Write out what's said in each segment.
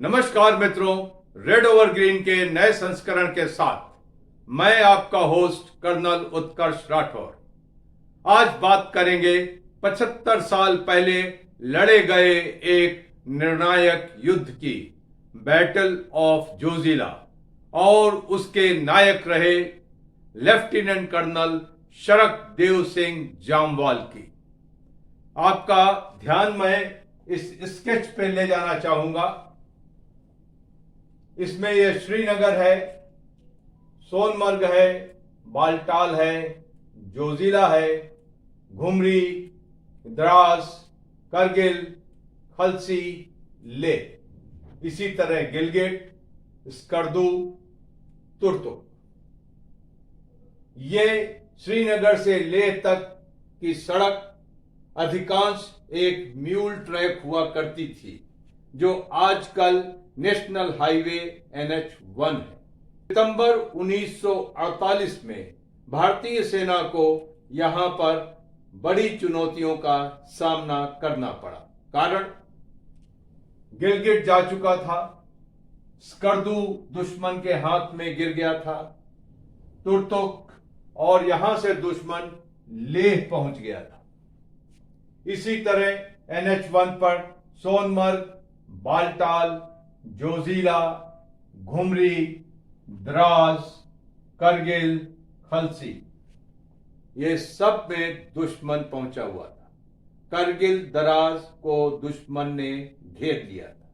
नमस्कार मित्रों, red over green के नए संस्करण के साथ मैं आपका होस्ट कर्नल उत्कर्ष राठौर। आज बात करेंगे 75 साल पहले लड़े गए एक निर्णायक युद्ध की, बैटल ऑफ जोजिला, और उसके नायक रहे लेफ्टिनेंट कर्नल शरक देव सिंह जामवाल की। आपका ध्यान मैं इस स्केच पे ले जाना चाहूंगा। इसमें यह श्रीनगर है, सोनमर्ग है, बालटाल है, जोजिला है, घुमरी, द्रास, करगिल, खलसी, लेह, इसी तरह गिलगिट, स्कर्दू, तुर्तुक। ये श्रीनगर से लेह तक की सड़क अधिकांश एक म्यूल ट्रैक हुआ करती थी, जो आजकल नेशनल हाईवे NH1 है। सितंबर 1948 में भारतीय सेना को यहां पर बड़ी चुनौतियों का सामना करना पड़ा। कारण, गिलगिट जा चुका था, स्कर्दू दुश्मन के हाथ में गिर गया था, तुर्तुक और यहां से दुश्मन लेह पहुंच गया था। इसी तरह NH1 पर सोनमर्ग, बालटाल, जोजिला, घुमरी, द्रास, करगिल, खलसी, ये सब में दुश्मन पहुंचा हुआ था। करगिल द्रास को दुश्मन ने घेर लिया था।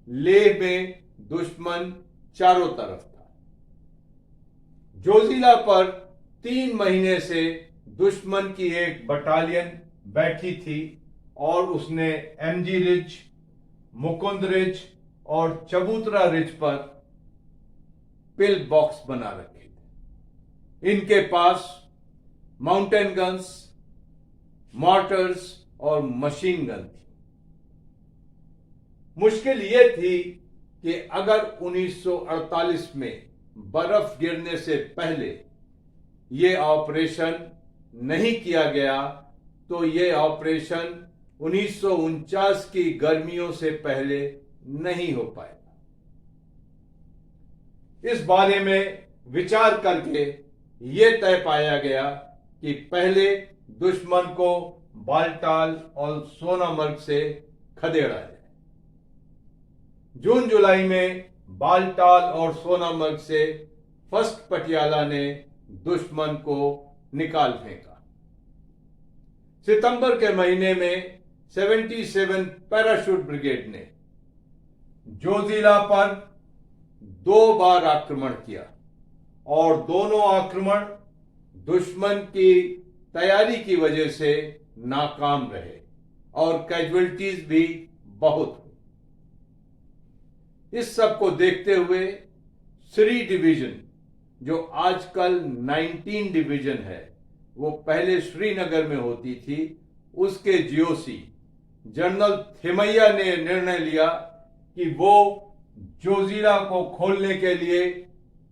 लेह में दुश्मन चारों तरफ था। जोजिला पर 3 महीने से दुश्मन की एक बटालियन बैठी थी और उसने MG रिज, मुकुंद रिज और चबूतरा रिज पर पिल बॉक्स बना रखे थे। इनके पास माउंटेन गन्स, मॉर्टर्स और मशीन गन थी। मुश्किल यह थी कि अगर 1948 में बर्फ गिरने से पहले यह ऑपरेशन नहीं किया गया तो यह ऑपरेशन 1949 की गर्मियों से पहले नहीं हो पाएगा। इस बारे में विचार करके यह तय पाया गया कि पहले दुश्मन को बालटाल और सोनमर्ग से खदेड़ा जाए। जून जुलाई में बालटाल और सोनमर्ग से फर्स्ट पटियाला ने दुश्मन को निकाल फेंका। सितंबर के महीने में 77 पैराशूट ब्रिगेड ने जोजिला पर 2 बार आक्रमण किया और दोनों आक्रमण दुश्मन की तैयारी की वजह से नाकाम रहे और कैजुअल्टीज भी बहुत हुई। इस सब को देखते हुए श्री डिवीजन, जो आजकल 19 डिवीजन है, वो पहले श्रीनगर में होती थी, उसके GOC जनरल थिमैया ने निर्णय लिया कि वो जोजिला को खोलने के लिए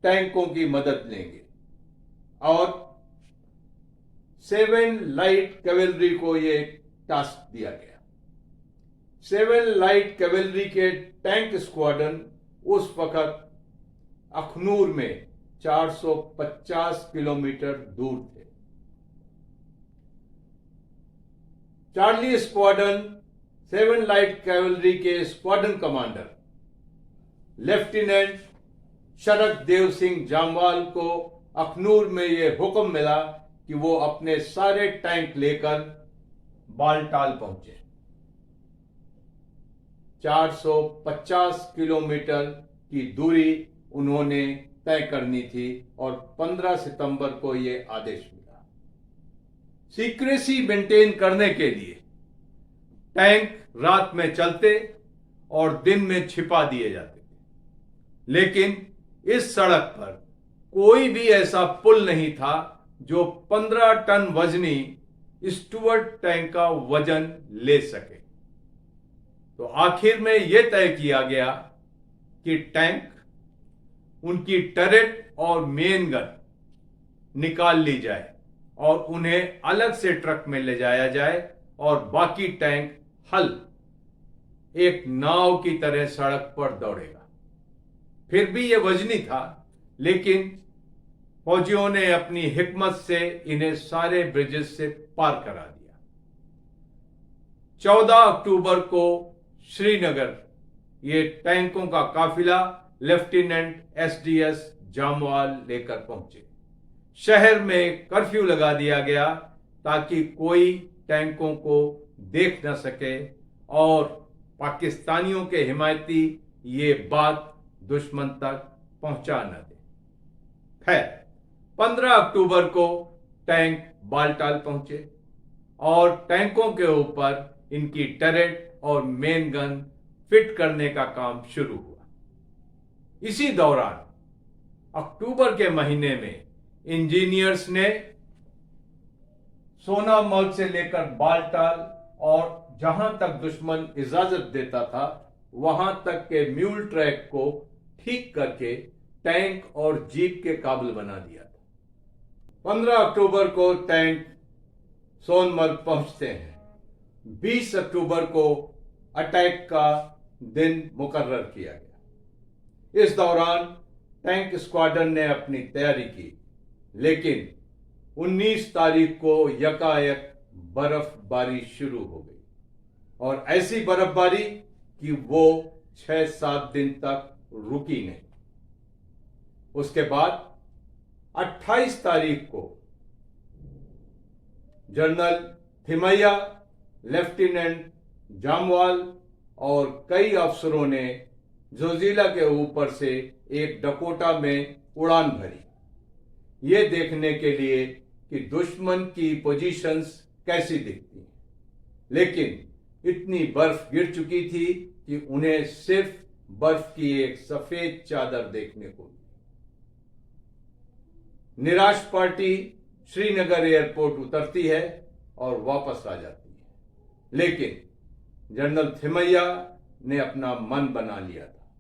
टैंकों की मदद लेंगे और 7 लाइट कैवेलरी को ये टास्क दिया गया। 7 लाइट कैवेलरी के टैंक स्क्वाड्रन उस वक्त अखनूर में 450 किलोमीटर दूर थे। चार्ली स्क्वाड्रन 7 लाइट कैवेलरी के squadron commander lieutenant शरक Dev Singh Jammwal को अखनूर में यह हुक्म मिला कि वो अपने सारे टैंक लेकर बालटाल पहुंचे। 450 किलोमीटर की दूरी उन्होंने तय करनी थी और 15 सितंबर को यह आदेश मिला। सीक्रेसी मेंटेन करने के लिए टैंक रात में चलते और दिन में छिपा दिए जाते थे, लेकिन इस सड़क पर कोई भी ऐसा पुल नहीं था जो 15 टन वजनी स्टुअर्ट टैंक का वजन ले सके। तो आखिर में यह तय किया गया कि टैंक, उनकी टरेट और मेन गन निकाल ली जाए और उन्हें अलग से ट्रक में ले जाया जाए और बाकी टैंक, हल, एक नाव की तरह सड़क पर दौड़ेगा। फिर भी यह वजनी था, लेकिन फौजियों ने अपनी हिकमत से इन्हें सारे ब्रिजेस से पार करा दिया। 14 अक्टूबर को श्रीनगर ये टैंकों का काफिला लेफ्टिनेंट एसडीएस जामवाल लेकर पहुंचे। शहर में कर्फ्यू लगा दिया गया ताकि कोई टैंकों को देख न सके और पाकिस्तानियों के हिमायती ये बात दुश्मन तक पहुंचा न दे। खैर, 15 अक्टूबर को टैंक बालटाल पहुंचे और टैंकों के ऊपर इनकी टरेट और मेन गन फिट करने का काम शुरू हुआ। इसी दौरान अक्टूबर के महीने में इंजीनियर्स ने सोनामर्ग से लेकर बालटाल और जहां तक दुश्मन इजाजत देता था वहां तक के म्यूल ट्रैक को ठीक करके टैंक और जीप के काबिल बना दिया था। 15 अक्टूबर को टैंक सोनमर्ग पहुंचते हैं। 20 अक्टूबर को अटैक का दिन मुकर्रर किया गया। इस दौरान टैंक स्क्वाड्रन ने अपनी तैयारी की, लेकिन 19 तारीख को यकायक बर्फबारी शुरू हो गई और ऐसी बर्फबारी कि वो 6-7 दिन तक रुकी नहीं। उसके बाद 28 तारीख को जनरल थिमैया, लेफ्टिनेंट जामवाल और कई अफसरों ने जोजिला के ऊपर से एक डकोटा में उड़ान भरी, ये देखने के लिए कि दुश्मन की पोजीशंस कैसी दिखती हैं। लेकिन इतनी बर्फ गिर चुकी थी कि उन्हें सिर्फ बर्फ की एक सफेद चादर देखने को मिली। निराश पार्टी श्रीनगर एयरपोर्ट उतरती है और वापस आ जाती है, लेकिन जनरल थिमैया ने अपना मन बना लिया था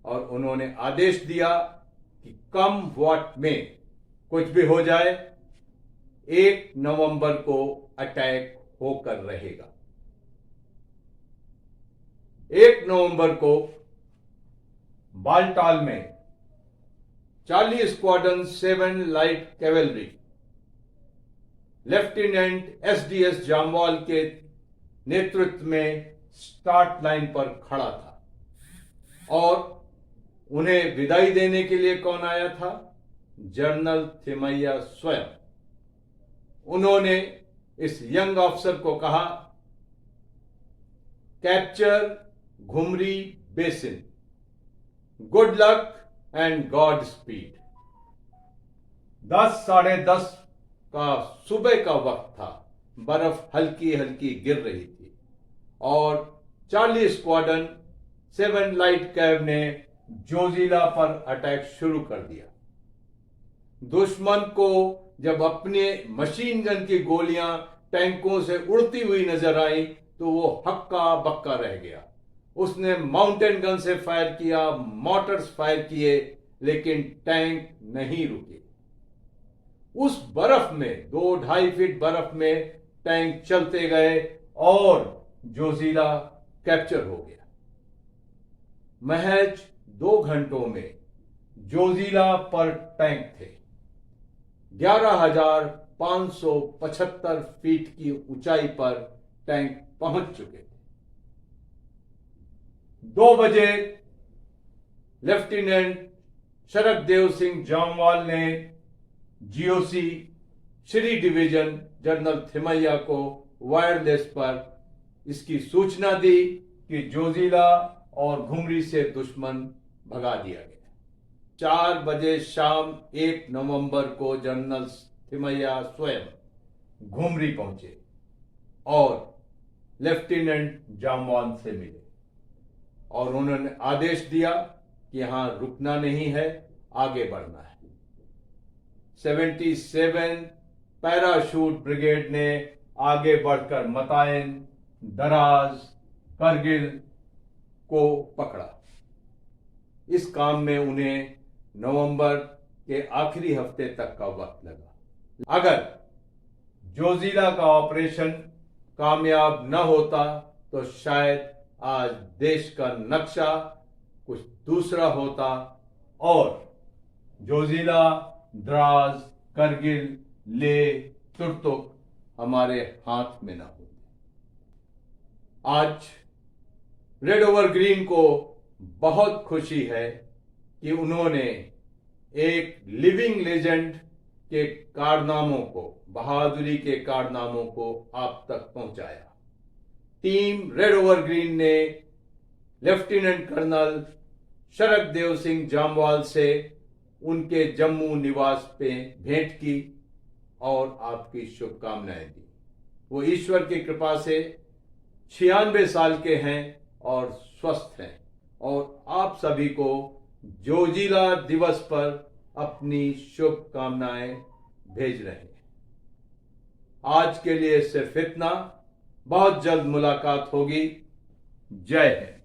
और उन्होंने आदेश दिया कि कम व्हाट में कुछ भी हो जाए, 1 नवंबर को अटैक होकर रहेगा। 1 नवंबर को बालटाल में 40 squadron 7 light cavalry lieutenant SDS Jamwal के नेतृत्व में स्टार्ट लाइन पर खड़ा था और उन्हें विदाई देने के लिए कौन आया था? जनरल थिमैया स्वयं। उन्होंने इस यंग ऑफिसर को कहा, capture Ghumri basin, good luck and Godspeed. 10 साढ़े 10 का सुबह का वक्त था। बर्फ हल्की हल्की गिर रही थी और 40 स्क्वाड्रन 7 लाइट कैव ने जोजिला पर अटैक शुरू कर दिया। दुश्मन को जब अपने मशीन गन की गोलियां टैंकों से उड़ती हुई नजर आई तो वो हक्का बक्का रह गया। उसने माउंटेन गन से फायर किया, मोटर्स फायर किए, लेकिन टैंक नहीं रुके। उस बर्फ में 2-2.5 फीट बर्फ में टैंक चलते गए और जोजिला कैप्चर हो गया। महज 2 घंटों में जोजिला पर टैंक थे। 11,575 फीट की ऊंचाई पर टैंक पहुंच चुके थे। 2 बजे लेफ्टिनेंट शरददेव सिंह जामवाल ने GOC Shri division general Thimayya को वायरलेस पर इसकी सूचना दी कि जोजिला और घुमरी से दुश्मन भगा दिया गया। 4 बजे शाम 1 नवंबर को जनरल थिमैया स्वयं घुमरी पहुंचे और लेफ्टिनेंट जामवाल से मिले और उन्होंने आदेश दिया कि यहां रुकना नहीं है, आगे बढ़ना है। 77 पैराशूट ब्रिगेड ने आगे बढ़कर मतायन, दराज, करगिल को पकड़ा। इस काम में उन्हें नवंबर के आखिरी हफ्ते तक का वक्त लगा। अगर जोजिला का ऑपरेशन कामयाब न होता तो शायद आज देश का नक्शा कुछ दूसरा होता और जोजिला, द्रास, करगिल, लेह, तुर्तुक हमारे हाथ में ना होते। आज रेड ओवर ग्रीन को बहुत खुशी है कि उन्होंने एक लिविंग लेजेंड के कारनामों को, बहादुरी के कारनामों को आप तक पहुंचाया। टीम रेड ओवर ग्रीन ने लेफ्टिनेंट कर्नल शरद देव सिंह जामवाल से उनके जम्मू निवास पे भेंट की और आपकी शुभकामनाएं दी। वो ईश्वर की कृपा से 96 साल के हैं और स्वस्थ हैं और आप सभी को जोजिला दिवस पर अपनी शुभकामनाएं भेज रहे हैं। आज के लिए सिर्फ इतना। बहुत जल्द मुलाकात होगी। जय हिंद।